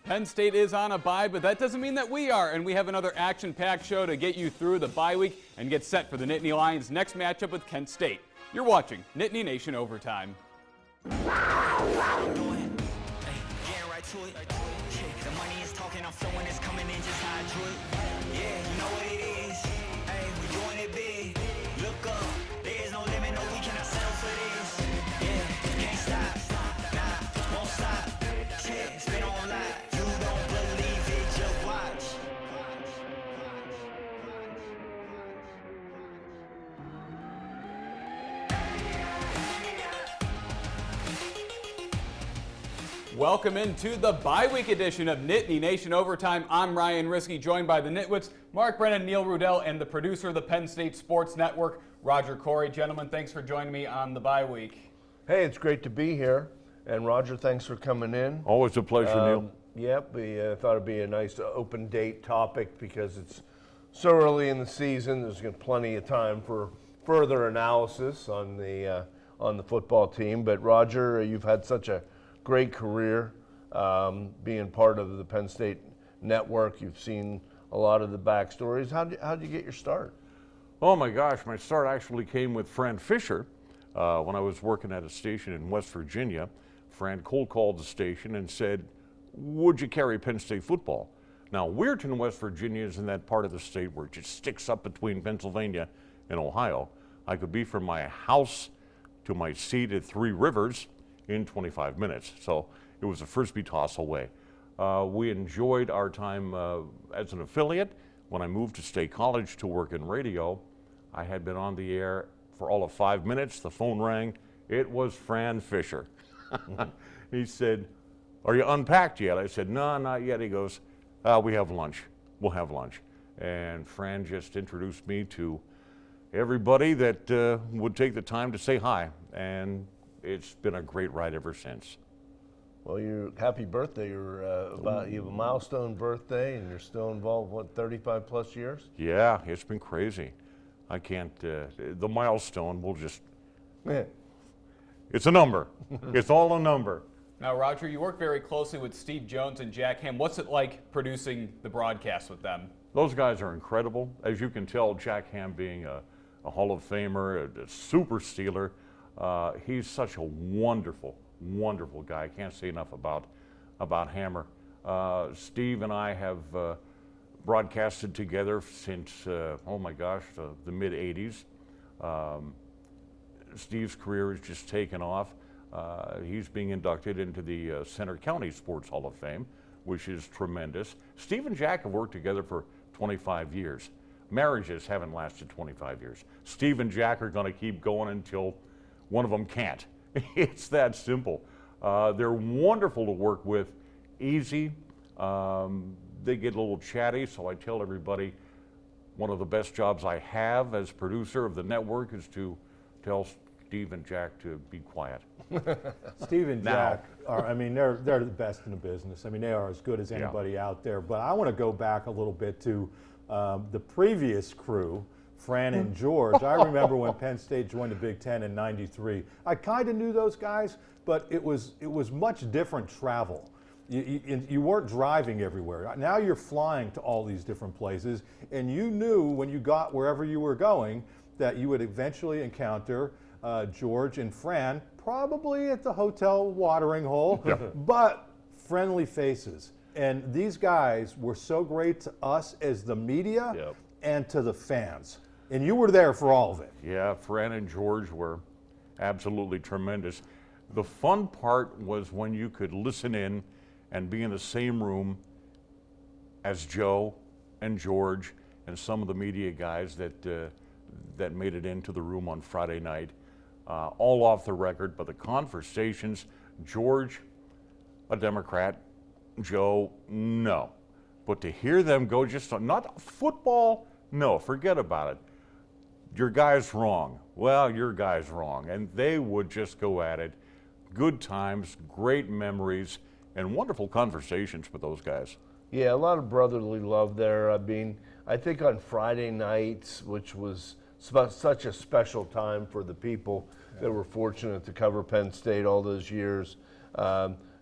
Penn State is on a bye, but that doesn't mean that we are, and we have another action-packed show to get you through the bye week and get set for the Nittany Lions' next matchup with Kent State. You're watching Nittany Nation Overtime. The money is talking, I'm flowing, it's coming in just how I do it. Yeah, you know what it is. Hey, we doing it big. Look up, there's no limit, no, we cannot settle for this. Yeah, can't stop, nah, won't stop. Yeah, spin on live, you don't believe it, just watch. Welcome into the bye week edition of Nittany Nation Overtime. I'm Ryan Risky, joined by the Nit Wits, Mark Brennan, Rudel, and the producer of the Penn State Sports Network, Roger Cory. Gentlemen, thanks for joining me on the bye week. Hey, it's great to be here. And Roger, thanks for coming in. Always a pleasure, Neil. Yep, we thought it'd be a nice open date topic because it's so early in the season. There's plenty of time for further analysis on the football team. But Roger, you've had such a great career being part of the Penn State Network. You've seen a lot of the backstories. How'd you get your start? Oh my gosh, my start actually came with Fran Fisher when I was working at a station in West Virginia. Fran cold called the station and said, would you carry Penn State football? Now, Weirton, West Virginia is in that part of the state where it just sticks up between Pennsylvania and Ohio. I could be from my house to my seat at Three Rivers in 25 minutes. So it was a Frisbee toss away. We enjoyed our time as an affiliate. When I moved to State College to work in radio, I had been on the air for all of 5 minutes. The phone rang. It was Fran Fisher. He said, are you unpacked yet? I said, no, not yet. He goes, we have lunch. We'll have lunch. And Fran just introduced me to everybody that would take the time to say hi. And it's been a great ride ever since. Well, happy birthday. You have a milestone birthday, and you're still involved, 35 plus years? Yeah, it's been crazy. I can't, the milestone will just, it's a number. It's all a number. Now, Roger, you work very closely with Steve Jones and Jack Ham. What's it like producing the broadcast with them? Those guys are incredible. As you can tell, Jack Ham being a Hall of Famer, a super Steeler, he's such a wonderful, wonderful guy. I can't say enough about Hammer. Steve and I have broadcasted together since, oh my gosh, the mid-'80s. Steve's career has just taken off. He's being inducted into the Center County Sports Hall of Fame, which is tremendous. Steve and Jack have worked together for 25 years. Marriages haven't lasted 25 years. Steve and Jack are going to keep going until one of them can't. It's that simple. They're wonderful to work with, easy. They get a little chatty, so I tell everybody one of the best jobs I have as producer of the network is to tell Steve and Jack to be quiet. Steve and Jack are, they're the best in the business. They are as good as anybody out there. But I want to go back a little bit to the previous crew, Fran and George. I remember when Penn State joined the Big Ten in '93. I kind of knew those guys, but it was much different travel. You weren't driving everywhere. Now you're flying to all these different places, and you knew when you got wherever you were going that you would eventually encounter George and Fran, probably at the hotel watering hole, but friendly faces. And these guys were so great to us as the media and to the fans. And you were there for all of it. Yeah, Fran and George were absolutely tremendous. The fun part was when you could listen in and be in the same room as Joe and George and some of the media guys that made it into the room on Friday night, all off the record, but the conversations, George, a Democrat, Joe, no. But to hear them go just on, not football, no, forget about it. Your guy's wrong. Well, your guy's wrong. And they would just go at it. Good times, great memories, and wonderful conversations with those guys. Yeah, a lot of brotherly love there. I think on Friday nights, which was such a special time for the people that were fortunate to cover Penn State all those years,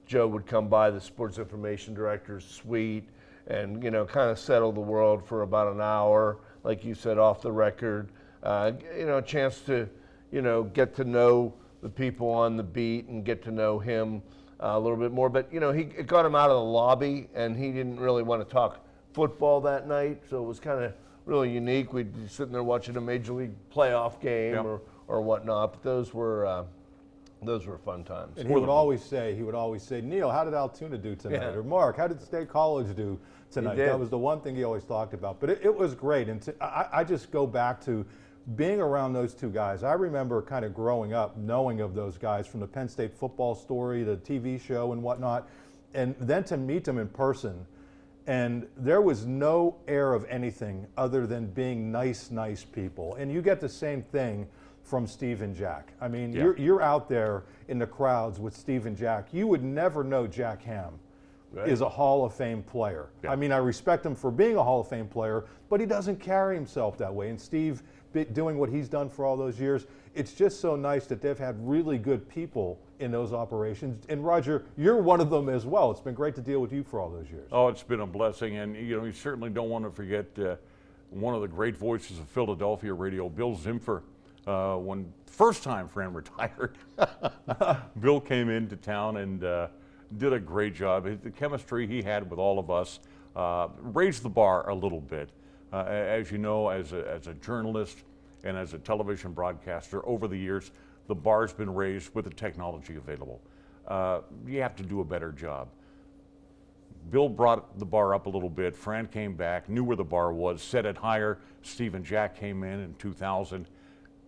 Joe would come by the sports information director's suite and, kind of settle the world for about an hour, like you said, off the record. A chance to, get to know the people on the beat and get to know him a little bit more. But, it got him out of the lobby, and he didn't really want to talk football that night, so it was kind of really unique. We'd be sitting there watching a Major League playoff game or whatnot. But those were fun times. And he would always say, Neil, how did Altoona do tonight? Yeah. Or Mark, how did State College do tonight? That was the one thing he always talked about. But it was great. And I just go back to being around those two guys. I remember kind of growing up knowing of those guys from the Penn State football story, the TV show and whatnot, and then to meet them in person. And there was no air of anything other than being nice people. And you get the same thing from Steve and Jack. I mean, you're out there in the crowds with Steve and Jack. You would never know Jack Ham is a Hall of Fame player. Yeah. I mean, I respect him for being a Hall of Fame player, but he doesn't carry himself that way. And Steve doing what he's done for all those years, it's just so nice that they've had really good people in those operations. And Roger, you're one of them as well. It's been great to deal with you for all those years. Oh, it's been a blessing. And, you certainly don't want to forget one of the great voices of Philadelphia radio, Bill Zimfer. When first time Fran retired, Bill came into town and did a great job. The chemistry he had with all of us raised the bar a little bit. As you know, as a journalist and as a television broadcaster, over the years, the bar's been raised with the technology available. You have to do a better job. Bill brought the bar up a little bit. Fran came back, knew where the bar was, set it higher. Steve and Jack came in 2000.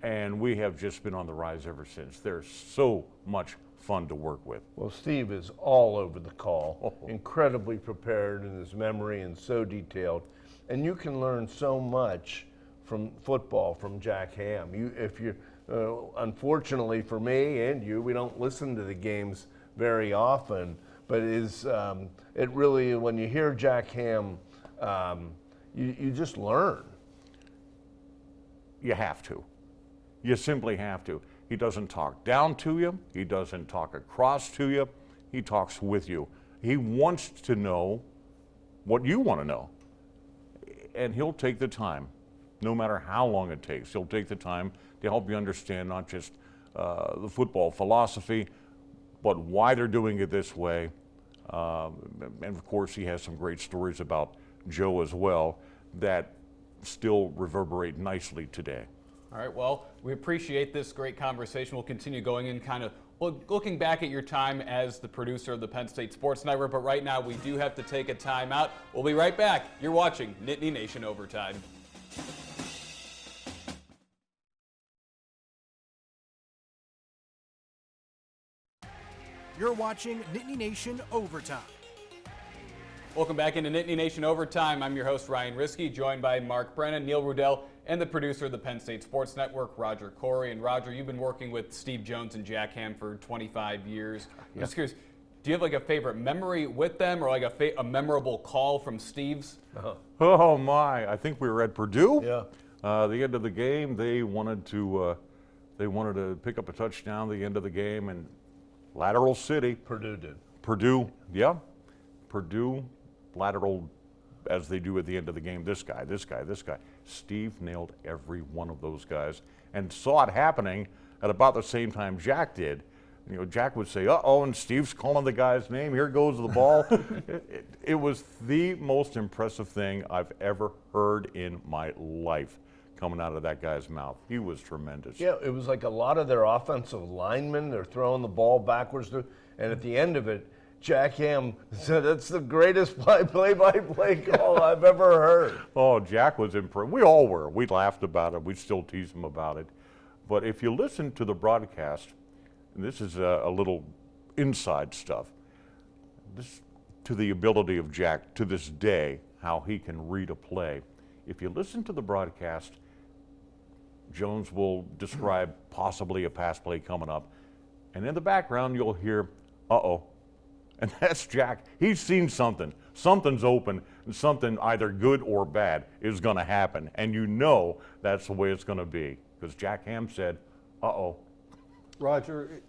And we have just been on the rise ever since. They're so much fun to work with. Well, Steve is all over the call, incredibly prepared in his memory and so detailed. And you can learn so much from football from Jack Ham. Unfortunately for me and you, we don't listen to the games very often, but it really, when you hear Jack Ham, you just learn. You have to. You simply have to. He doesn't talk down to you. He doesn't talk across to you. He talks with you. He wants to know what you want to know. And he'll take the time, no matter how long it takes. He'll take the time to help you understand not just the football philosophy, but why they're doing it this way. And of course, he has some great stories about Joe as well that still reverberate nicely today. All right, well, we appreciate this great conversation. We'll continue going in kind of looking back at your time as the producer of the Penn State Sports Network, but right now we do have to take a time out. We'll be right back. You're watching Nittany Nation Overtime. You're watching Nittany Nation Overtime. Welcome back into Nittany Nation Overtime. I'm your host, Ryan Risky, joined by Mark Brennan, Neil Rudel, and the producer of the Penn State Sports Network, Roger Cory. And Roger, you've been working with Steve Jones and Jack Ham for 25 years. I'm just curious, do you have like a favorite memory with them or like a memorable call from Steve's? Oh my, I think we were at Purdue. Yeah. The end of the game, they wanted to pick up a touchdown at the end of the game, and lateral city. Purdue did. Purdue, yeah. Purdue, lateral as they do at the end of the game. This guy. Steve nailed every one of those guys and saw it happening at about the same time Jack did. Jack would say, uh-oh, and Steve's calling the guy's name. Here goes the ball. It was the most impressive thing I've ever heard in my life coming out of that guy's mouth. He was tremendous. Yeah, it was like a lot of their offensive linemen, they're throwing the ball backwards, and at the end of it, Jack Ham said, that's the greatest play-by-play call I've ever heard. Oh, Jack was impressed. We all were. We laughed about it. We still tease him about it. But if you listen to the broadcast, and this is a little inside stuff, this to the ability of Jack to this day, how he can read a play. If you listen to the broadcast, Jones will describe possibly a pass play coming up, and in the background you'll hear, uh-oh. And that's Jack. He's seen something. Something's open, and something either good or bad is going to happen. And you know that's the way it's going to be. Because Jack Ham said, uh-oh. Roger,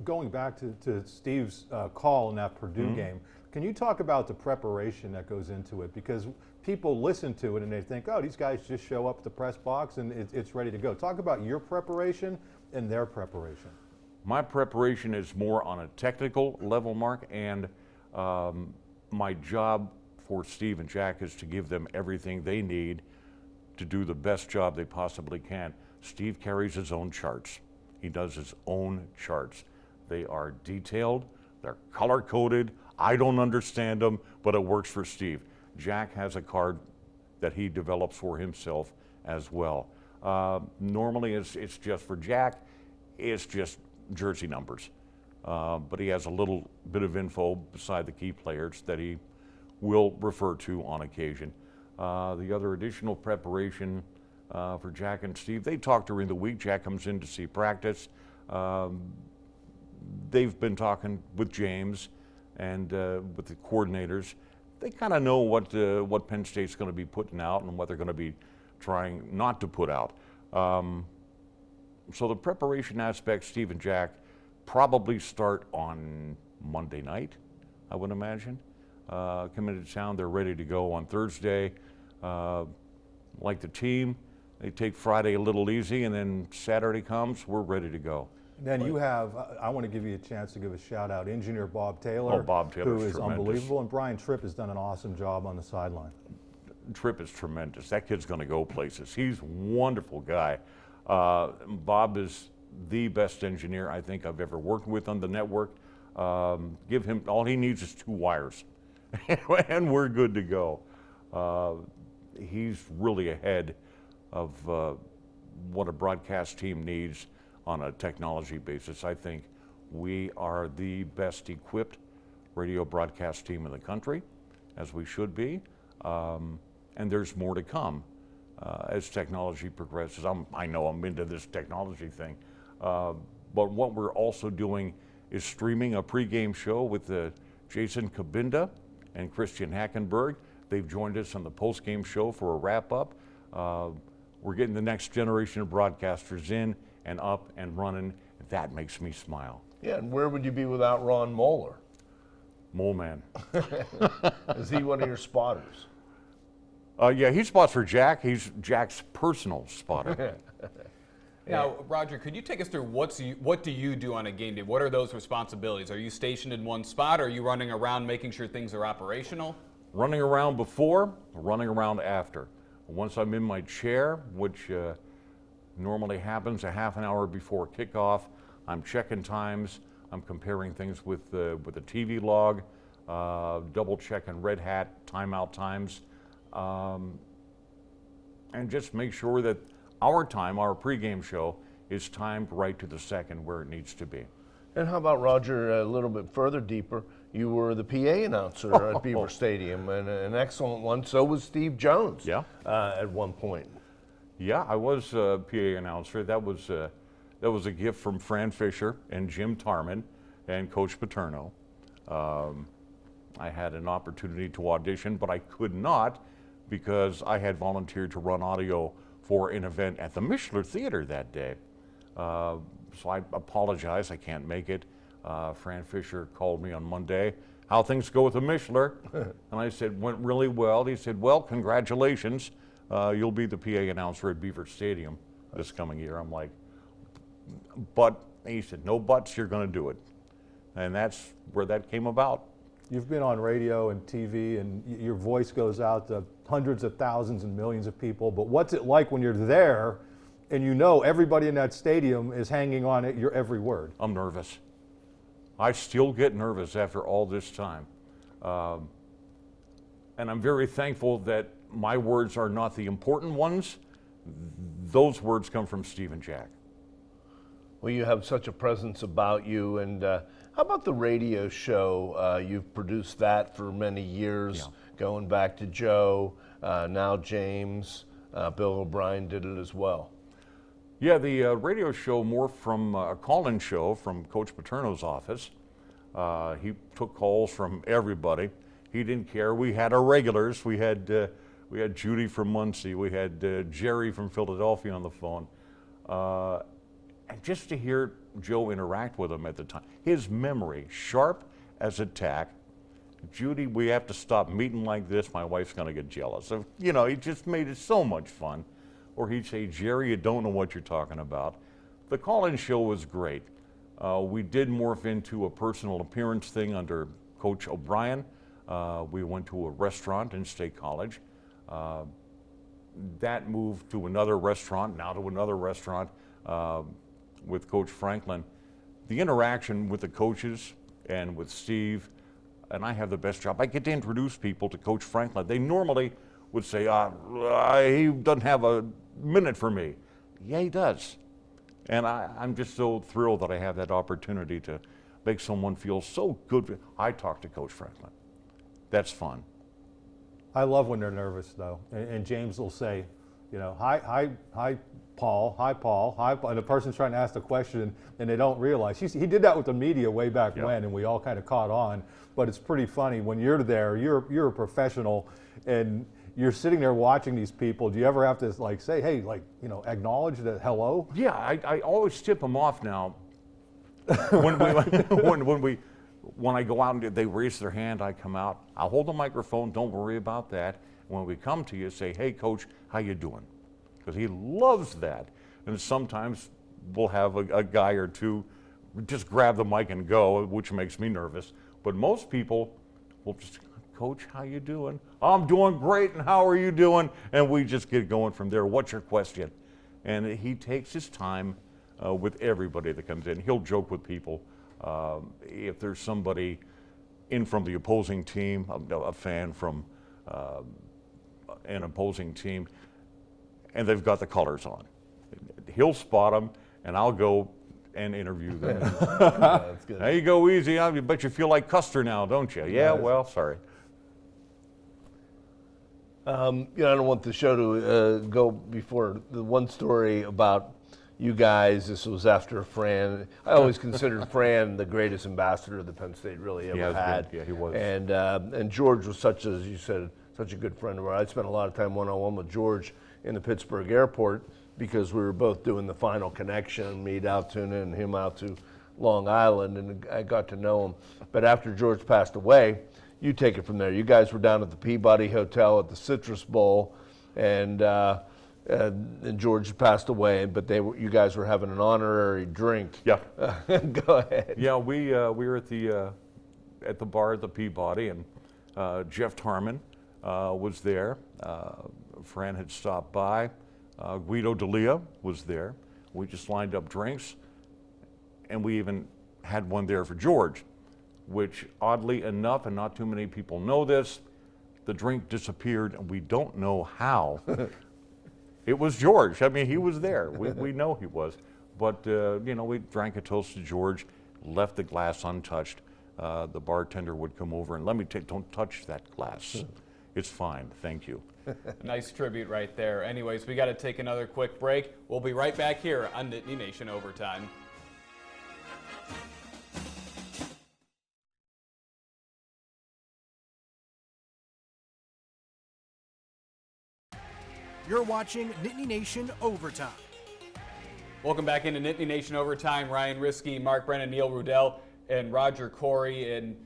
going back to Steve's call in that Purdue game, can you talk about the preparation that goes into it? Because people listen to it and they think, oh, these guys just show up at the press box and it's ready to go. Talk about your preparation and their preparation. My preparation is more on a technical level, Mark, and my job for Steve and Jack is to give them everything they need to do the best job they possibly can. Steve carries his own charts. He does his own charts. They are detailed, they're color-coded. I don't understand them, but it works for Steve. Jack has a card that he develops for himself as well. Normally it's just for Jack, it's just jersey numbers. But he has a little bit of info beside the key players that he will refer to on occasion. The other additional preparation for Jack and Steve, they talk during the week. Jack comes in to see practice. They've been talking with James and with the coordinators. They kind of know what Penn State's going to be putting out and what they're going to be trying not to put out. So the preparation aspect, Steve and Jack, probably start on Monday night, I would imagine. Come into town, they're ready to go on Thursday. Like the team, they take Friday a little easy, and then Saturday comes, we're ready to go. Then you have, I want to give you a chance to give a shout out, Engineer Bob Taylor, Oh, Bob Taylor's who is tremendous. unbelievable, and Brian Tripp has done an awesome job on the sideline. Tripp is tremendous. That kid's going to go places. He's a wonderful guy. Bob is the best engineer I think I've ever worked with on the network. Give him, all he needs is 2 wires, and we're good to go. He's really ahead of what a broadcast team needs on a technology basis. I think we are the best equipped radio broadcast team in the country, as we should be, and there's more to come as technology progresses. I know I'm into this technology thing, but what we're also doing is streaming a pregame show with Jason Kabinda and Christian Hackenberg. They've joined us on the postgame show for a wrap-up. We're getting the next generation of broadcasters in and up and running. That makes me smile. Yeah, and where would you be without Ron Moeller? Mole Man. Is he one of your spotters? Yeah, he spots for Jack. He's Jack's personal spotter. Now, Roger, could you take us through what do you do on a game day? What are those responsibilities? Are you stationed in one spot? Are you running around making sure things are operational? Running around before, running around after. Once I'm in my chair, which normally happens a half an hour before kickoff, I'm checking times. I'm comparing things with the TV log, double checking Red Hat timeout times, and just make sure that our time, our pregame show, is timed right to the second where it needs to be. And how about, Roger, a little bit further deeper, you were the PA announcer at Beaver Stadium, and an excellent one. So was Steve Jones. Yeah. At one point. Yeah, I was a PA announcer. That was a gift from Fran Fisher and Jim Tarman and Coach Paterno. I had an opportunity to audition, but I could not because I had volunteered to run audio for an event at the Mishler Theater that day. So I apologize, I can't make it. Fran Fisher called me on Monday. How things go with the Mishler? And I said, went really well. He said, well, congratulations. You'll be the PA announcer at Beaver Stadium this coming year. I'm like, but he said, no buts, you're going to do it. And that's where that came about. You've been on radio and TV, and your voice goes out to hundreds of thousands and millions of people, but what's it like when you're there and you know everybody in that stadium is hanging on at your every word? I'm nervous. I still get nervous after all this time. And I'm very thankful that my words are not the important ones. Those words come from Steve and Jack. Well, you have such a presence about you. And how about the radio show? You've produced that for many years, Yeah. going back to Joe, now James, Bill O'Brien did it as well. Yeah, the radio show more from a call-in show from Coach Paterno's office. He took calls from everybody. He didn't care. We had our regulars. We had Judy from Muncie. We had Jerry from Philadelphia on the phone. And just to hear Joe interact with him at the time, his memory, sharp as a tack. Judy, we have to stop meeting like this. My wife's going to get jealous. So, you know, he just made it so much fun. Or he'd say, Jerry, you don't know what you're talking about. The call-in show was great. We did morph into a personal appearance thing under Coach O'Brien. We went to a restaurant in State College. That moved to another restaurant, now to another restaurant with Coach Franklin. The interaction with the coaches and with Steve, and I have the best job. I get to introduce people to Coach Franklin. They normally would say, he doesn't have a minute for me. Yeah, he does. And I'm just so thrilled that I have that opportunity to make someone feel so good. I talk to Coach Franklin. That's fun. I love when they're nervous, though. And James will say, you know, hi, Paul, and the person's trying to ask the question, and they don't realize. He did that with the media way back when, and we all kind of caught on. But it's pretty funny when you're there. You're a professional, and you're sitting there watching these people. Do you ever have to like say, hey, like, you know, acknowledge the hello? Yeah, I always tip them off now. when I go out and they raise their hand, I come out. I'll hold the microphone. Don't worry about that. When we come to you, say, hey, Coach, how you doing? Because he loves that. And sometimes we'll have a guy or two just grab the mic and go, which makes me nervous. But most people will just, Coach, how you doing? I'm doing great, and how are you doing? And we just get going from there. What's your question? And he takes his time with everybody that comes in. He'll joke with people. If there's somebody in from the opposing team, a fan from an opposing team, and they've got the colors on, he'll spot them, and I'll go and interview them. That's good. Now you go easy. I bet you feel like Custer now, don't you? Yeah, well, sorry. You know, I don't want the show to go before the one story about you guys. This was after Fran. I always considered Fran the greatest ambassador the Penn State really ever had. Yeah, he was. And George was such, as you said, such a good friend of ours. I spent a lot of time one-on-one with George in the Pittsburgh airport because we were both doing the final connection, me to Altoona and him out to Long Island, and I got to know him. But after George passed away, you take it from there. You guys were down at the Peabody Hotel at the Citrus Bowl, and George passed away, but you guys were having an honorary drink. Yeah. Go ahead. Yeah, we were at the bar at the Peabody, and Jeff Tarman was there. Fran had stopped by. Guido D'Elia was there. We just lined up drinks, and we even had one there for George, which oddly enough, and not too many people know this, the drink disappeared, and we don't know how. It was George. I mean, he was there. We know he was. But, you know, we drank a toast to George, left the glass untouched. The bartender would come over and don't touch that glass. It's fine, thank you. Nice tribute right there. Anyways, we got to take another quick break. We'll be right back here on Nittany Nation Overtime. You're watching Nittany Nation Overtime. Welcome back into Nittany Nation Overtime. Ryan Risky, Mark Brennan, Neil Rudel, and Roger Cory. And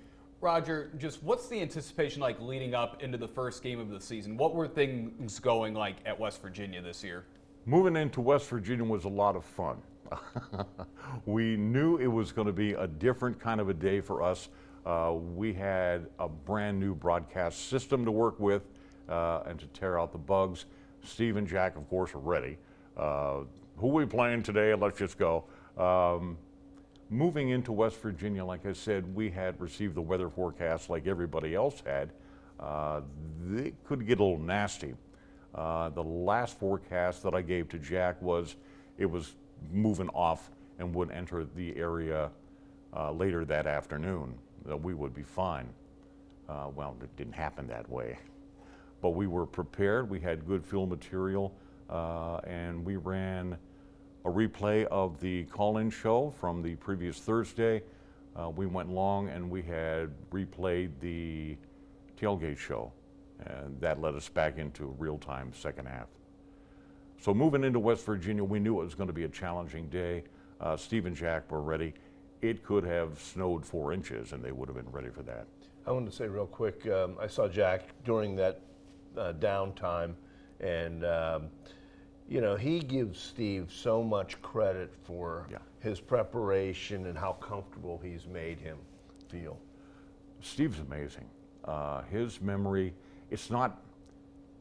Roger, just what's the anticipation like leading up into the first game of the season? What were things going like at West Virginia this year? Moving into West Virginia was a lot of fun. We knew it was going to be a different kind of a day for us. We had a brand new broadcast system to work with and to tear out the bugs. Steve and Jack, of course, are ready. Who are we playing today? Let's just go. Moving into West Virginia, like I said, we had received the weather forecast like everybody else had. It could get a little nasty. The last forecast that I gave to Jack was it was moving off and would enter the area later that afternoon. That we would be fine. Well, it didn't happen that way. But we were prepared. We had good field material, and we ran a replay of the call-in show from the previous Thursday. We went long and we had replayed the tailgate show, and that led us back into real-time second half. So moving into West Virginia, we knew it was going to be a challenging day. Steve and Jack were ready. It could have snowed 4 inches, and they would have been ready for that. I wanted to say real quick, I saw Jack during that downtime, and he gives Steve so much credit for his preparation and how comfortable he's made him feel. Steve's amazing. His memory, it's not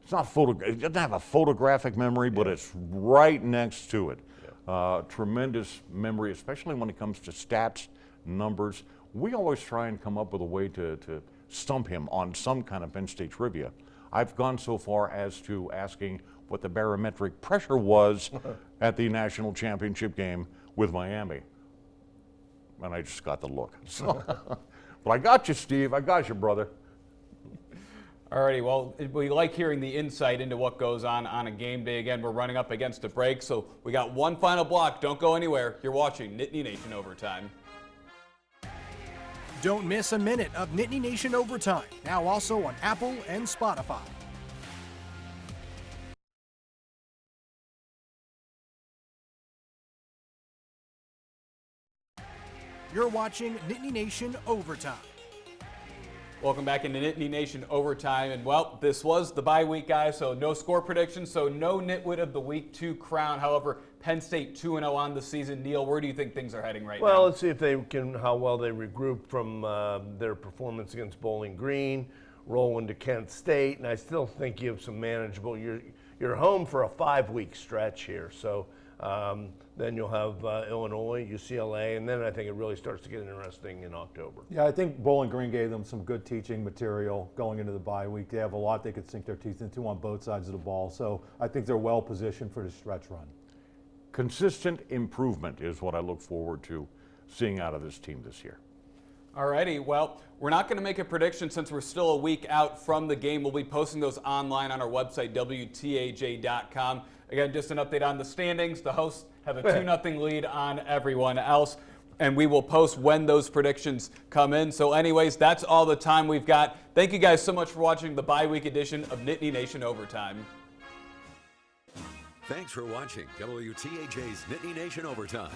he doesn't have a photographic memory, but it's right next to it. Tremendous memory, especially when it comes to stats, numbers. We always try and come up with a way to stump him on some kind of Penn State trivia. I've gone so far as to asking what the barometric pressure was at the national championship game with Miami. And I just got the look. So, but I got you, Steve. I got you, brother. Alrighty, well, we like hearing the insight into what goes on a game day. Again, we're running up against a break, so we got one final block. Don't go anywhere. You're watching Nittany Nation Overtime. Don't miss a minute of Nittany Nation Overtime, now also on Apple and Spotify. You're watching Nittany Nation Overtime. Welcome back into Nittany Nation Overtime. And, well, this was the bye week, guys, so no score predictions, so no Nitwit of the Week to crown. However, Penn State 2-0 on the season. Neil, where do you think things are heading right now? Well, let's see if how well they regroup from their performance against Bowling Green, roll into Kent State, and I still think you have some manageable. You're home for a 5-week stretch here, so then you'll have Illinois, UCLA, and then I think it really starts to get interesting in October. Yeah, I think Bowling Green gave them some good teaching material going into the bye week. They have a lot they could sink their teeth into on both sides of the ball, so I think they're well positioned for the stretch run. Consistent improvement is what I look forward to seeing out of this team this year. Alrighty, well, we're not going to make a prediction since we're still a week out from the game. We'll be posting those online on our website, WTAJ.com. Again, just an update on the standings. The hosts have a 2-0 lead on everyone else, and we will post when those predictions come in. So anyways, that's all the time we've got. Thank you guys so much for watching the bye week edition of Nittany Nation Overtime. Thanks for watching WTAJ's Nittany Nation Overtime.